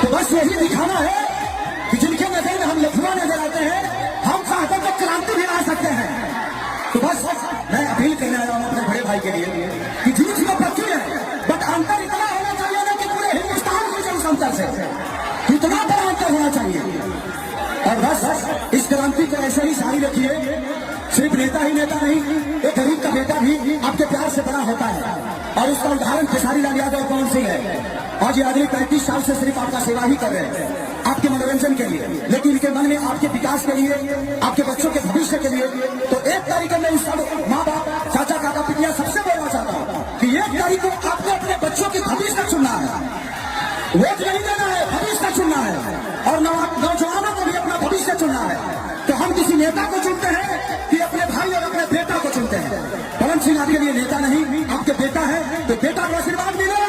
तो बस यही दिखाना है कि जिनके नजर में हम लफुआ नजर आते हैं, हम चाहते तो क्रांति भी ला सकते हैं। तो बस मैं अपील करने आया हूं अपने बड़े भाई के लिए कि झूठ में पक्की है, बट अंतर इतना होना चाहिए ना कि पूरे हिंदुस्तान की जनसंख्या से इतना बड़ा अंतर होना चाहिए। और बस इस क्रांति को ऐसे ही जारी रखिए। सिर्फ नेता ही नेता नहीं, एक गरीब का बेटा भी आपके प्यार से बड़ा होता है। और उसका उदाहरण खेसारी लाल यादव कौन सी है। आज ये आदमी 35 साल से सिर्फ आपका सेवा ही कर रहे हैं, आपके मनोरंजन के लिए, लेकिन इनके मन में आपके विकास के लिए, आपके बच्चों के भविष्य के लिए। तो एक तरीके में सब माँ बाप, चाचा काका पिटिया सबसे बोलना चाहता हूँ कि एक तारीख को आपको अपने बच्चों की भविष्य चुनना है, वोट नहीं देना है, भविष्य चुनना है। और नौजवानों को भी अपना भविष्य चुनना है। तो हम किसी नेता को चुनते हैं कि अपने भाई और अपने बेटा को चुनते हैं। पवन सिंह आपके लिए नेता नहीं, आपके बेटा है, तो बेटा को आशीर्वाद मिलेगा।